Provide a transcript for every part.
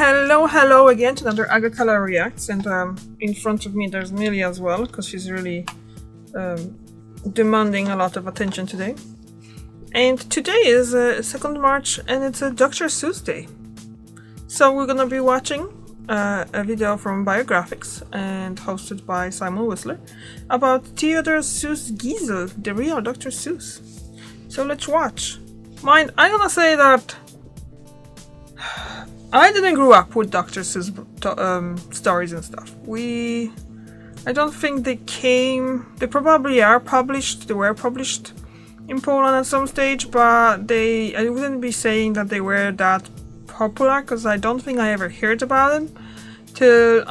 Hello again to another Agakala Reacts, and in front of me there's Millie as well, because she's really demanding a lot of attention today. And today is 2nd March, and it's a Dr. Seuss Day. So we're gonna be watching a video from Biographics, and hosted by Simon Whistler, about Theodor Seuss Geisel, the real Dr. Seuss. So let's watch. I'm gonna say that I didn't grow up with Dr. Seuss stories and stuff. I don't think they probably are published, they were published in Poland at some stage, but I wouldn't be saying that they were that popular, because I don't think I ever heard about them till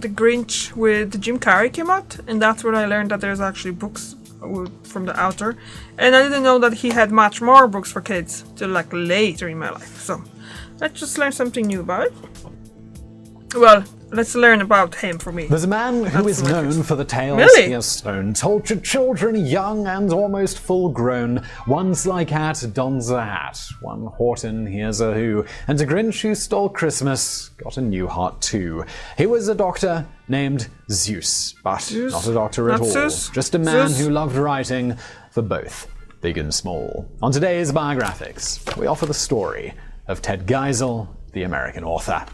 The Grinch with Jim Carrey came out, and that's where I learned that there's actually books from the author, and I didn't know that he had much more books for kids till like later in my life. So let's just learn something new about it. Well, let's learn about him for me. There's a man who is known for the tales Really? he has told to children young and almost full grown. One sly cat dons a hat, one Horton hears a who, and a Grinch who stole Christmas got a new heart too. He was a doctor named Zeus, but not a doctor at all. Zeus. Just a man Zeus. who loved writing for both big and small. On today's Biographics, we offer the story of Ted Geisel, the American author.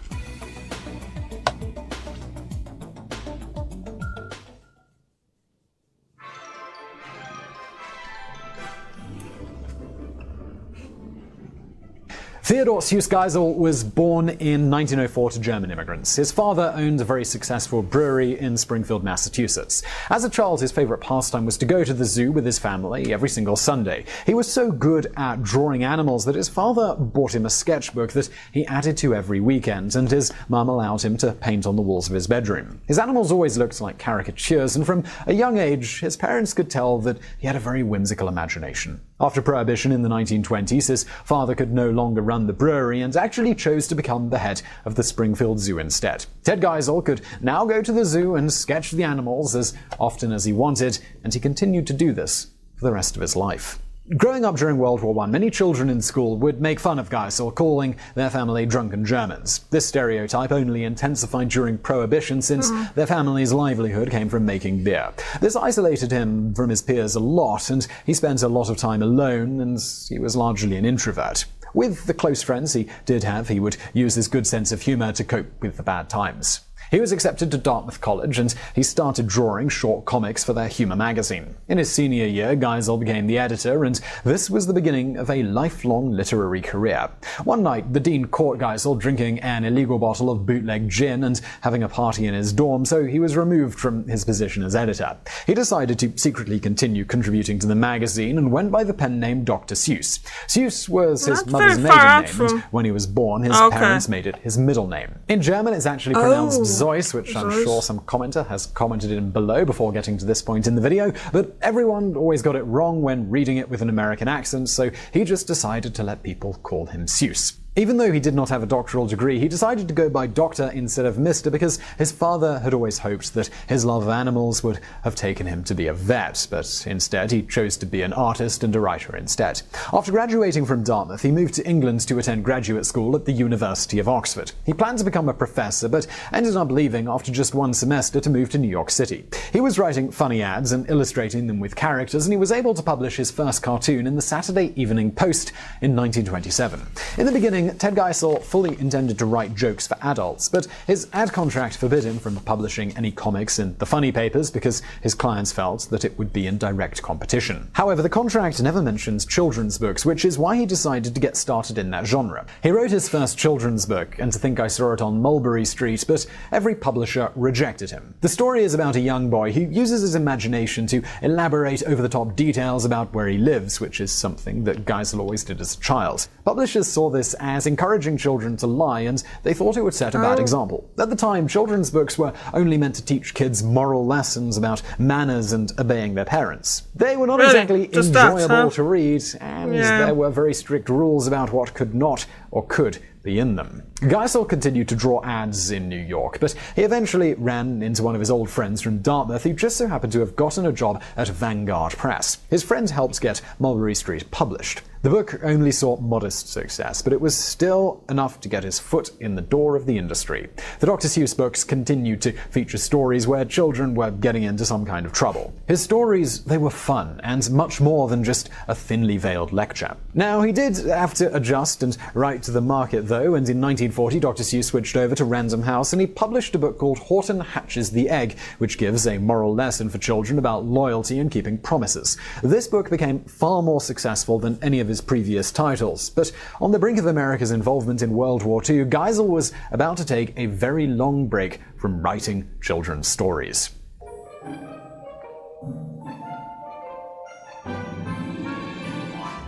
Theodor Seuss Geisel was born in 1904 to German immigrants. His father owned a very successful brewery in Springfield, Massachusetts. As a child, his favorite pastime was to go to the zoo with his family every single Sunday. He was so good at drawing animals that his father bought him a sketchbook that he added to every weekend, and his mum allowed him to paint on the walls of his bedroom. His animals always looked like caricatures, and from a young age, his parents could tell that he had a very whimsical imagination. After Prohibition in the 1920s, his father could no longer run the brewery and actually chose to become the head of the Springfield Zoo instead. Ted Geisel could now go to the zoo and sketch the animals as often as he wanted, and he continued to do this for the rest of his life. Growing up during World War I, many children in school would make fun of Geisel, calling their family drunken Germans. This stereotype only intensified during Prohibition, since their family's livelihood came from making beer. This isolated him from his peers a lot, and he spent a lot of time alone, and he was largely an introvert. With the close friends he did have, he would use his good sense of humor to cope with the bad times. He was accepted to Dartmouth College, and he started drawing short comics for their humor magazine. In his senior year, Geisel became the editor, and this was the beginning of a lifelong literary career. One night, the dean caught Geisel drinking an illegal bottle of bootleg gin and having a party in his dorm, so he was removed from his position as editor. He decided to secretly continue contributing to the magazine and went by the pen name Dr. Seuss. Seuss was his mother's maiden name, and when he was born, his parents made it his middle name. In German, it's actually pronounced Seuss, which I'm sure some commenter has commented in below before getting to this point in the video, but everyone always got it wrong when reading it with an American accent, so he just decided to let people call him Seuss. Even though he did not have a doctoral degree, he decided to go by Doctor instead of Mr. because his father had always hoped that his love of animals would have taken him to be a vet, but instead he chose to be an artist and a writer instead. After graduating from Dartmouth, he moved to England to attend graduate school at the University of Oxford. He planned to become a professor, but ended up leaving after just one semester to move to New York City. He was writing funny ads and illustrating them with characters, and he was able to publish his first cartoon in the Saturday Evening Post in 1927. In the beginning, Ted Geisel fully intended to write jokes for adults, but his ad contract forbid him from publishing any comics in the funny papers because his clients felt that it would be in direct competition. However, the contract never mentions children's books, which is why he decided to get started in that genre. He wrote his first children's book, And to Think I Saw It on Mulberry Street, but every publisher rejected him. The story is about a young boy who uses his imagination to elaborate over-the-top details about where he lives, which is something that Geisel always did as a child. Publishers saw this as encouraging children to lie, and they thought it would set a bad example. At the time, children's books were only meant to teach kids moral lessons about manners and obeying their parents. They were not exactly enjoyable to read, and there were very strict rules about what could not or could be in them. Geisel continued to draw ads in New York, but he eventually ran into one of his old friends from Dartmouth who just so happened to have gotten a job at Vanguard Press. His friend helped get Mulberry Street published. The book only saw modest success, but it was still enough to get his foot in the door of the industry. The Dr. Seuss books continued to feature stories where children were getting into some kind of trouble. His stories, they were fun, and much more than just a thinly veiled lecture. Now, he did have to adjust and write to the market, though, and in 1940 Dr. Seuss switched over to Random House and he published a book called Horton Hatches the Egg, which gives a moral lesson for children about loyalty and keeping promises. This book became far more successful than any of his previous titles, but on the brink of America's involvement in World War II, Geisel was about to take a very long break from writing children's stories.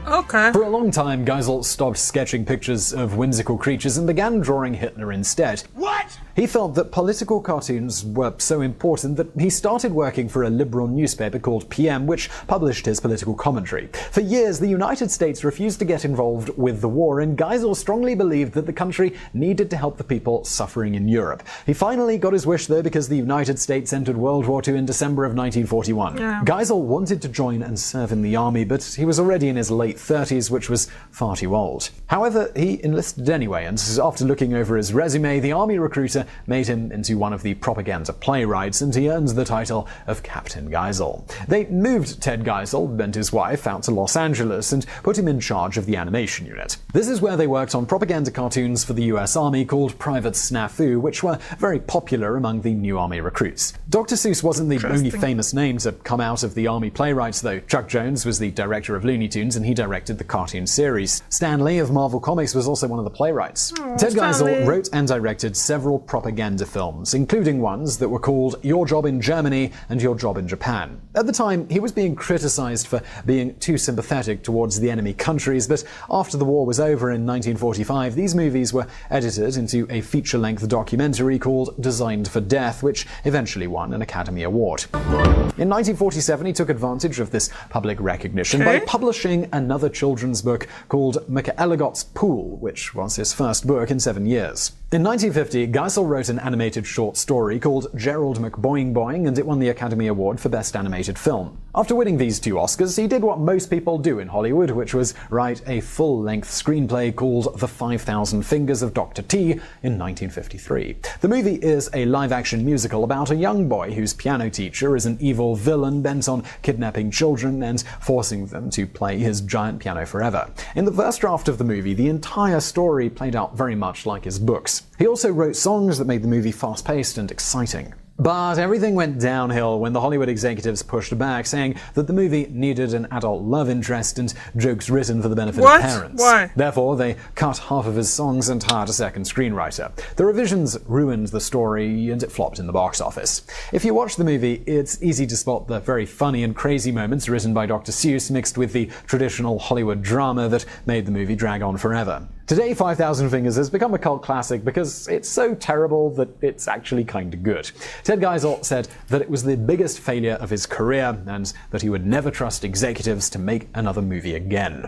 Okay. For a long time, Geisel stopped sketching pictures of whimsical creatures and began drawing Hitler instead. What? He felt that political cartoons were so important that he started working for a liberal newspaper called PM, which published his political commentary. For years, the United States refused to get involved with the war, and Geisel strongly believed that the country needed to help the people suffering in Europe. He finally got his wish, though, because the United States entered World War II in December of 1941. Yeah. Geisel wanted to join and serve in the army, but he was already in his late 30s, which was far too old. However, he enlisted anyway, and after looking over his resume, the army recruiter made him into one of the propaganda playwrights, and he earned the title of Captain Geisel. They moved Ted Geisel and his wife out to Los Angeles and put him in charge of the animation unit. This is where they worked on propaganda cartoons for the US Army called Private Snafu, which were very popular among the new army recruits. Dr. Seuss wasn't the only famous name to come out of the army playwrights, though. Chuck Jones was the director of Looney Tunes, and he directed the cartoon series. Stan Lee of Marvel Comics was also one of the playwrights. Ted Geisel wrote and directed several propaganda films, including ones that were called Your Job in Germany and Your Job in Japan. At the time, he was being criticized for being too sympathetic towards the enemy countries, but after the war was over in 1945, these movies were edited into a feature-length documentary called Designed for Death, which eventually won an Academy Award. In 1947, he took advantage of this public recognition by publishing another children's book called McElligot's Pool, which was his first book in 7 years. In 1950, Geisel wrote an animated short story called Gerald McBoing Boing, and it won the Academy Award for Best Animated Film. After winning these 2 Oscars, he did what most people do in Hollywood, which was write a full-length screenplay called The 5,000 Fingers of Dr. T in 1953. The movie is a live-action musical about a young boy whose piano teacher is an evil villain bent on kidnapping children and forcing them to play his giant piano forever. In the first draft of the movie, the entire story played out very much like his books. He also wrote songs that made the movie fast-paced and exciting. But everything went downhill when the Hollywood executives pushed back, saying that the movie needed an adult love interest and jokes written for the benefit of parents. Why? Therefore, they cut half of his songs and hired a second screenwriter. The revisions ruined the story, and it flopped in the box office. If you watch the movie, it's easy to spot the very funny and crazy moments written by Dr. Seuss mixed with the traditional Hollywood drama that made the movie drag on forever. Today, 5,000 Fingers has become a cult classic because it's so terrible that it's actually kinda good. Ted Geisel said that it was the biggest failure of his career and that he would never trust executives to make another movie again.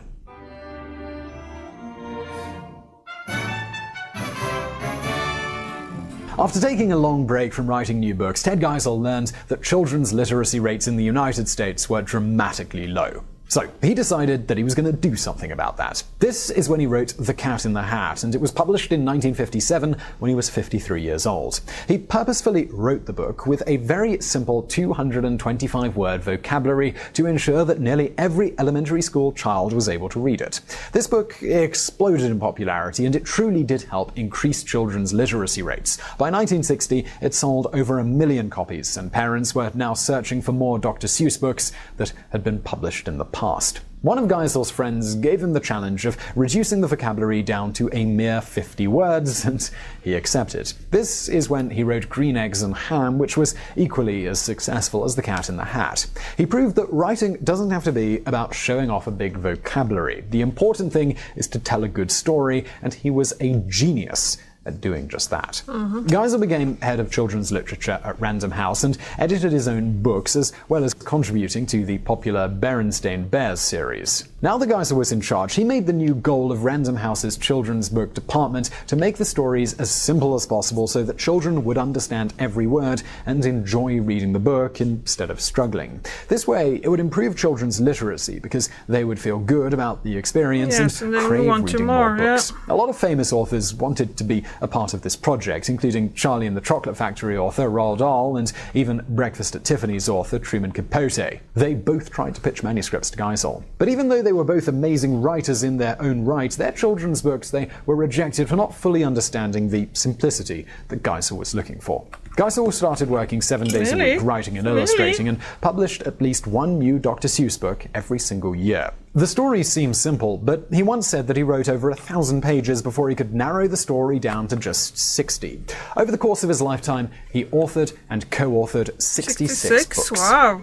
After taking a long break from writing new books, Ted Geisel learned that children's literacy rates in the United States were dramatically low. So, he decided that he was going to do something about that. This is when he wrote The Cat in the Hat, and it was published in 1957 when he was 53 years old. He purposefully wrote the book with a very simple 225-word vocabulary to ensure that nearly every elementary school child was able to read it. This book exploded in popularity, and it truly did help increase children's literacy rates. By 1960, it sold over 1 million copies, and parents were now searching for more Dr. Seuss books that had been published in the past. One of Geisel's friends gave him the challenge of reducing the vocabulary down to a mere 50 words, and he accepted. This is when he wrote Green Eggs and Ham, which was equally as successful as The Cat in the Hat. He proved that writing doesn't have to be about showing off a big vocabulary. The important thing is to tell a good story, and he was a genius at doing just that. Geisel became head of children's literature at Random House and edited his own books, as well as contributing to the popular Berenstain Bears series. Now that Geisel was in charge, he made the new goal of Random House's children's book department to make the stories as simple as possible so that children would understand every word and enjoy reading the book instead of struggling. This way, it would improve children's literacy because they would feel good about the experience and crave reading more books. A lot of famous authors wanted to be a part of this project, including Charlie and the Chocolate Factory author Roald Dahl and even Breakfast at Tiffany's author Truman Capote. They both tried to pitch manuscripts to Geisel. But even though they were both amazing writers in their own right, their children's books they were rejected for not fully understanding the simplicity that Geisel was looking for. Geisel started working 7 days a week writing and illustrating and published at least one new Dr. Seuss book every single year. The story seems simple, but he once said that he wrote over 1,000 pages before he could narrow the story down to just 60. Over the course of his lifetime, he authored and co-authored 66 books. Wow.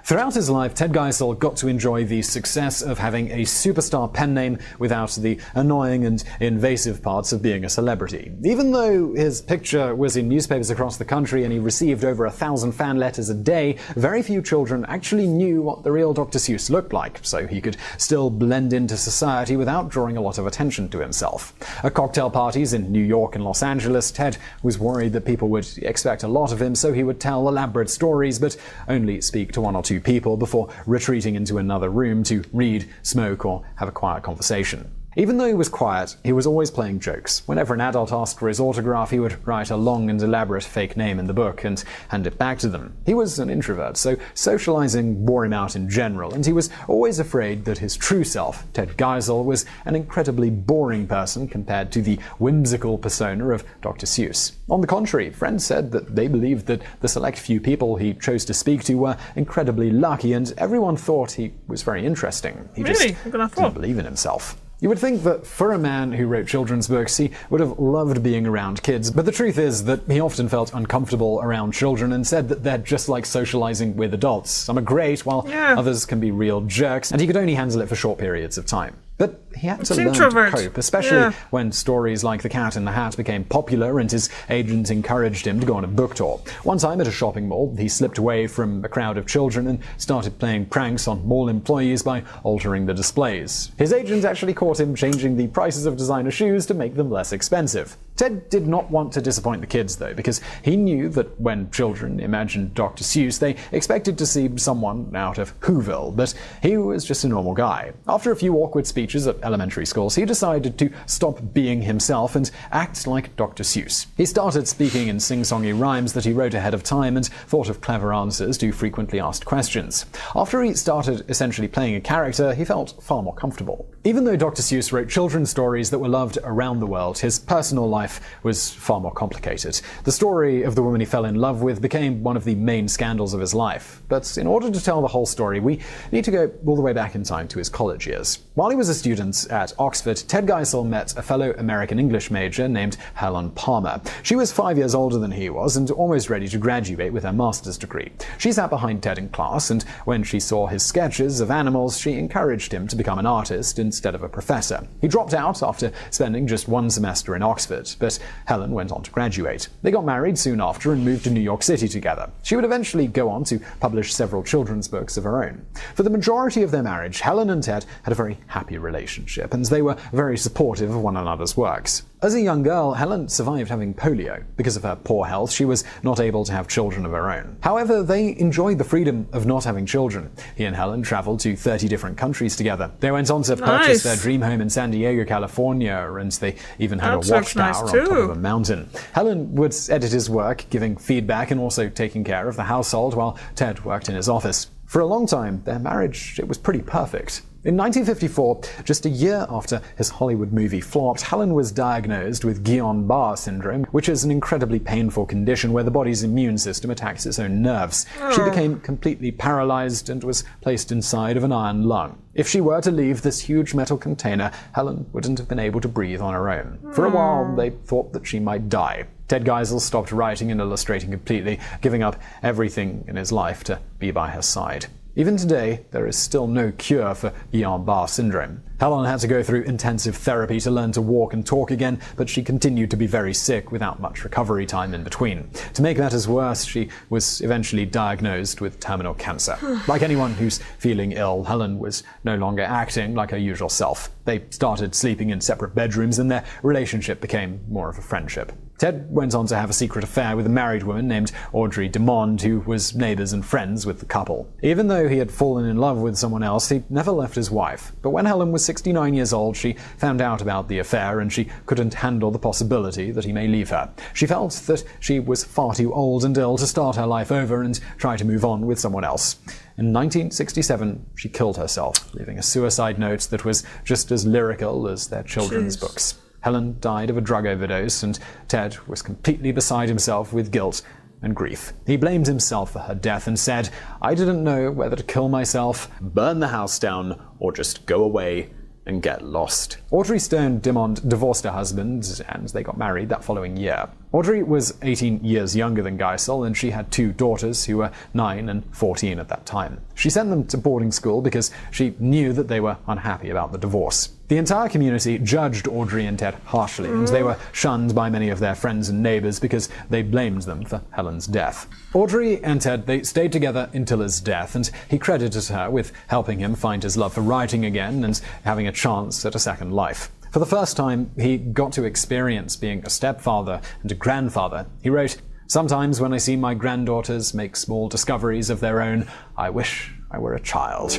Throughout his life, Ted Geisel got to enjoy the success of having a superstar pen name without the annoying and invasive parts of being a celebrity. Even though his picture was in newspapers across the country and he received over 1,000 fan letters a day, very few children actually knew what the real Dr. Seuss looked like, so he could still blend into society without drawing a lot of attention to himself. At cocktail parties in New York and Los Angeles, Ted was worried that people would expect a lot of him, so he would tell elaborate stories, but only speak to one or two people before retreating into another room to read, smoke, or have a quiet conversation. Even though he was quiet, he was always playing jokes. Whenever an adult asked for his autograph, he would write a long and elaborate fake name in the book and hand it back to them. He was an introvert, so socializing wore him out in general, and he was always afraid that his true self, Ted Geisel, was an incredibly boring person compared to the whimsical persona of Dr. Seuss. On the contrary, friends said that they believed that the select few people he chose to speak to were incredibly lucky, and everyone thought he was very interesting. He just didn't believe in himself. You would think that for a man who wrote children's books, he would have loved being around kids, but the truth is that he often felt uncomfortable around children and said that they're just like socializing with adults. Some are great, while others can be real jerks, and he could only handle it for short periods of time. But he had to learn to cope, especially when stories like The Cat in the Hat became popular and his agent encouraged him to go on a book tour. One time at a shopping mall, he slipped away from a crowd of children and started playing pranks on mall employees by altering the displays. His agent actually caught him changing the prices of designer shoes to make them less expensive. Ted did not want to disappoint the kids, though, because he knew that when children imagined Dr. Seuss, they expected to see someone out of Whoville, but he was just a normal guy. After a few awkward speeches at elementary schools, he decided to stop being himself and act like Dr. Seuss. He started speaking in sing-songy rhymes that he wrote ahead of time and thought of clever answers to frequently asked questions. After he started essentially playing a character, he felt far more comfortable. Even though Dr. Seuss wrote children's stories that were loved around the world, his personal life was far more complicated. The story of the woman he fell in love with became one of the main scandals of his life. But in order to tell the whole story, we need to go all the way back in time to his college years. While he was a student at Oxford, Ted Geisel met a fellow American English major named Helen Palmer. She was 5 years older than he was and almost ready to graduate with her master's degree. She sat behind Ted in class, and when she saw his sketches of animals, she encouraged him to become an artist instead of a professor. He dropped out after spending just one semester in Oxford, but Helen went on to graduate. They got married soon after and moved to New York City together. She would eventually go on to publish several children's books of her own. For the majority of their marriage, Helen and Ted had a very happy relationship, and they were very supportive of one another's works. As a young girl, Helen survived having polio. Because of her poor health, she was not able to have children of her own. However, they enjoyed the freedom of not having children. He and Helen traveled to 30 different countries together. They went on to purchase their dream home in San Diego, California, and they even had a watchtower on top of a mountain. Helen would edit his work, giving feedback and also taking care of the household, while Ted worked in his office. For a long time, their marriage, it was pretty perfect. In 1954, just a year after his Hollywood movie flopped, Helen was diagnosed with Guillain-Barré syndrome, which is an incredibly painful condition where the body's immune system attacks its own nerves. She became completely paralyzed and was placed inside of an iron lung. If she were to leave this huge metal container, Helen wouldn't have been able to breathe on her own. For a while, they thought that she might die. Ted Geisel stopped writing and illustrating completely, giving up everything in his life to be by her side. Even today, there is still no cure for Guillain-Barré syndrome. Helen had to go through intensive therapy to learn to walk and talk again, but she continued to be very sick without much recovery time in between. To make matters worse, she was eventually diagnosed with terminal cancer. Like anyone who's feeling ill, Helen was no longer acting like her usual self. They started sleeping in separate bedrooms, and their relationship became more of a friendship. Ted went on to have a secret affair with a married woman named Audrey DeMond, who was neighbors and friends with the couple. Even though he had fallen in love with someone else, he never left his wife. But when Helen was 69 years old, she found out about the affair, and she couldn't handle the possibility that he may leave her. She felt that she was far too old and ill to start her life over and try to move on with someone else. In 1967, she killed herself, leaving a suicide note that was just as lyrical as their children's books. Helen died of a drug overdose, and Ted was completely beside himself with guilt and grief. He blamed himself for her death and said, "I didn't know whether to kill myself, burn the house down, or just go away and get lost." Audrey Stone DeMond divorced her husband, and they got married that following year. Audrey was 18 years younger than Geisel, and she had 2 daughters who were 9 and 14 at that time. She sent them to boarding school because she knew that they were unhappy about the divorce. The entire community judged Audrey and Ted harshly, and they were shunned by many of their friends and neighbors because they blamed them for Helen's death. Audrey and Ted, they stayed together until his death, and he credited her with helping him find his love for writing again and having a chance at a second life. For the first time, he got to experience being a stepfather and a grandfather. He wrote, "Sometimes when I see my granddaughters make small discoveries of their own, I wish I were a child."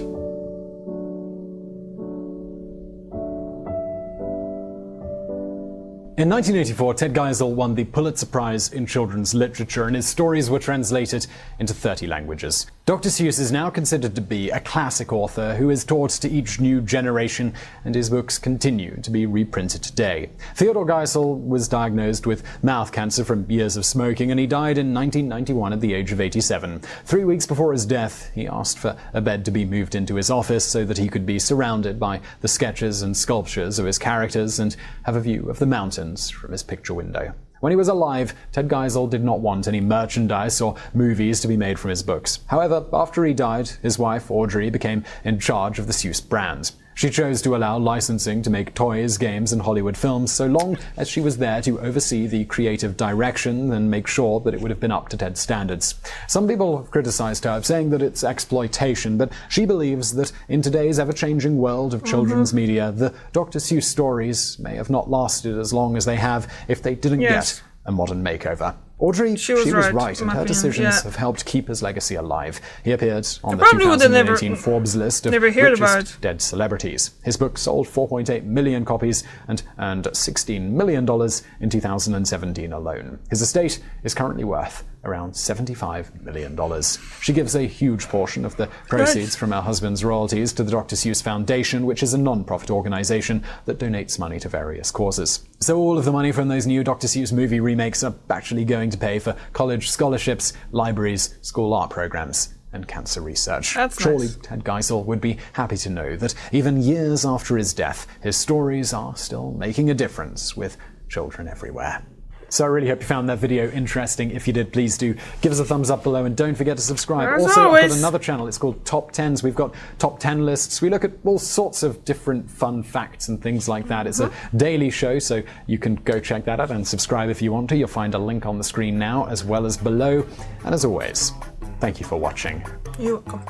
In 1984, Ted Geisel won the Pulitzer Prize in Children's Literature, and his stories were translated into 30 languages. Dr. Seuss is now considered to be a classic author who is taught to each new generation, and his books continue to be reprinted today. Theodor Geisel was diagnosed with mouth cancer from years of smoking, and he died in 1991 at the age of 87. 3 weeks before his death, he asked for a bed to be moved into his office so that he could be surrounded by the sketches and sculptures of his characters and have a view of the mountains from his picture window. When he was alive, Ted Geisel did not want any merchandise or movies to be made from his books. However, after he died, his wife, Audrey, became in charge of the Seuss brand. She chose to allow licensing to make toys, games, and Hollywood films so long as she was there to oversee the creative direction and make sure that it would have been up to Ted's standards. Some people have criticized her, saying that it's exploitation, but she believes that in today's ever-changing world of children's media, the Dr. Seuss stories may have not lasted as long as they have if they didn't get a modern makeover. Audrey, she was right, and her decisions have helped keep his legacy alive. He appeared on the 2018 Forbes list of richest dead celebrities. His book sold 4.8 million copies and earned $16 million in 2017 alone. His estate is currently worth around $75 million. She gives a huge portion of the proceeds from her husband's royalties to the Dr. Seuss Foundation, which is a non-profit organization that donates money to various causes. So all of the money from those new Dr. Seuss movie remakes are actually going to pay for college scholarships, libraries, school art programs, and cancer research. Surely Ted Geisel would be happy to know that even years after his death, his stories are still making a difference with children everywhere. So I really hope you found that video interesting. If you did, please do give us a thumbs up below and don't forget to subscribe. Also, I've got another channel. It's called Top 10s. We've got top 10 lists. We look at all sorts of different fun facts and things like that. It's a daily show, so you can go check that out and subscribe if you want to. You'll find a link on the screen now as well as below. And as always, thank you for watching. You're welcome.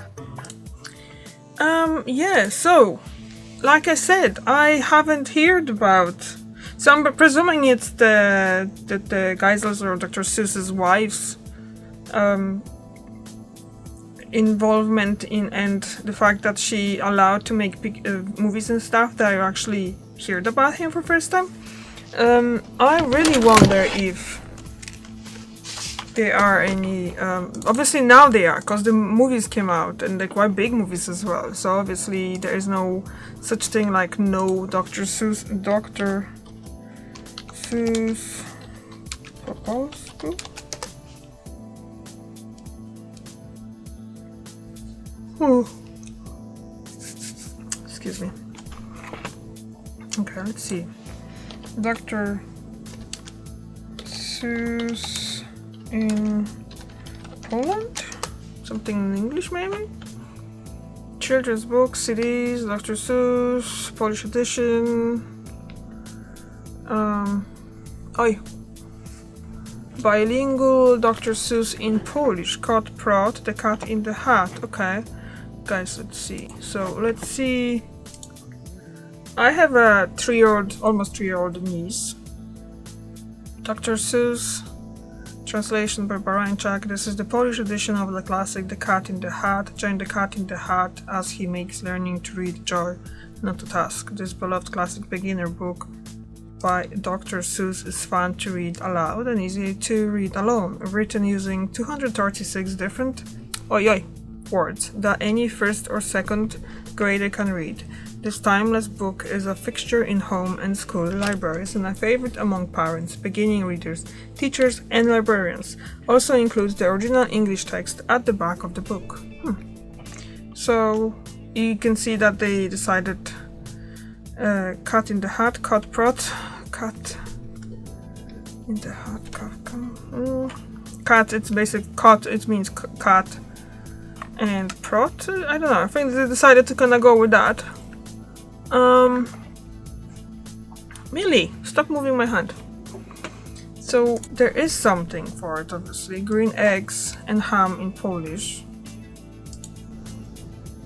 Yeah, so, like I said, I haven't heard about... So I'm presuming it's the Geisel's or Dr. Seuss's wife's involvement in, and the fact that she allowed to make movies and stuff that I actually heard about him for the first time. I really wonder if there are any... obviously now they are, because the movies came out, and they're quite big movies as well. So obviously there is no such thing like no Dr. Seuss proposal. Excuse me. Okay, let's see. Dr. Seuss in Poland? Something in English, maybe? children's books, CDs, Dr. Seuss, Polish edition. Oj. Bilingual Dr. Seuss in Polish. Cat Prot, The Cat in the Hat. Okay. Guys, let's see. So, let's see. I have a 3-year-old, almost 3-year-old niece. Dr. Seuss. Translation by Barańczak. This is the Polish edition of the classic The Cat in the Hat. Join the cat in the hat as he makes learning to read joy, not a task. This beloved classic beginner book by Dr. Seuss is fun to read aloud and easy to read alone. Written using 236 different words that any first or second grader can read. This timeless book is a fixture in home and school libraries and a favorite among parents, beginning readers, teachers, and librarians. Also includes the original English text at the back of the book. So you can see that they decided Cat in the Hat, Cat Prot, Cat in the Hat, Cat, it's basic cat, it means cat, and Prot, I don't know, I think they decided to kind of go with that. Millie, stop moving my hand. So there is something for it, obviously. Green eggs and ham in Polish.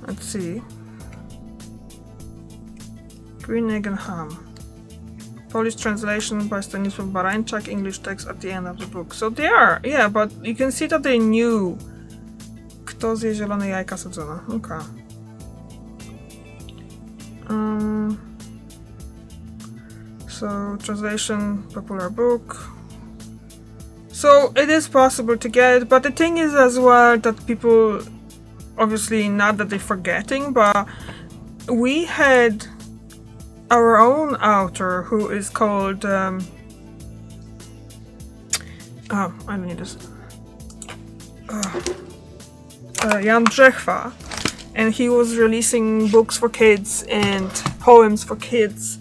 Let's see. Green egg and ham. Polish translation by Stanisław Barańczak, English text at the end of the book. So they are, yeah, but you can see that they knew. Kto zje zielone jajka sadzone? Okay. So translation, popular book. So it is possible to get, but the thing is as well that people, obviously not that they're forgetting, but we had our own author who is called I don't need this. Jan Brzechwa, and he was releasing books for kids and poems for kids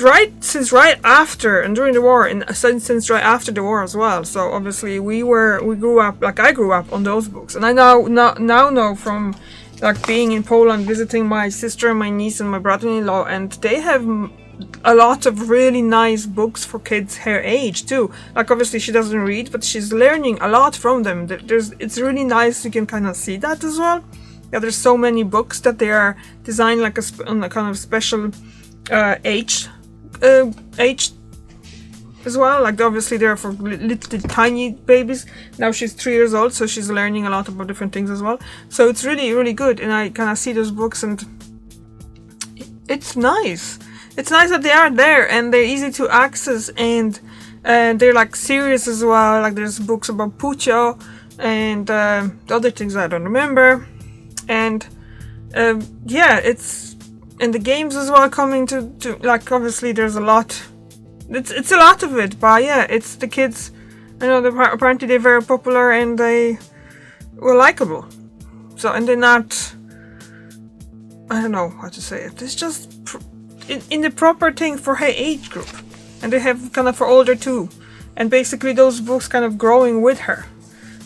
right after and during the war, and since right after the war as well. So obviously we grew up, like I grew up on those books, and I now know from like being in Poland, visiting my sister, my niece, and my brother-in-law, and they have a lot of really nice books for kids her age too. Like obviously she doesn't read, but she's learning a lot from them. It's really nice. You can kind of see that as well. Yeah, there's so many books that they are designed like on a kind of special age as well. Like obviously they're for little tiny babies. Now she's 3 years old, so she's learning a lot about different things as well. So it's really, really good, and I kind of see those books, and it's nice. It's nice that they are there and they're easy to access, and they're like serious as well. Like there's books about Puccio and other things I don't remember, and yeah, it's, and the games as well coming to like obviously there's a lot. It's a lot of it, but yeah, it's the kids. I know apparently they're very popular and they were likable. So, and they're not, I don't know how to say it. It's just in the proper thing for her age group, and they have kind of for older too. And basically those books kind of growing with her,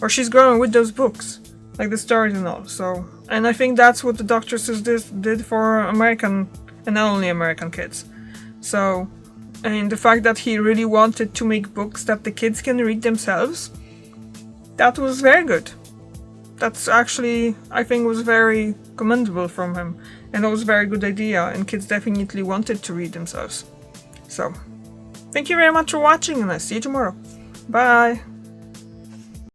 or she's growing with those books, like the stories and all. So, and I think that's what the Dr. Seuss did for American and not only American kids. So. And the fact that he really wanted to make books that the kids can read themselves, that was very good. That's actually, I think, was very commendable from him. And that was a very good idea, and kids definitely wanted to read themselves. So, thank you very much for watching, and I'll see you tomorrow. Bye!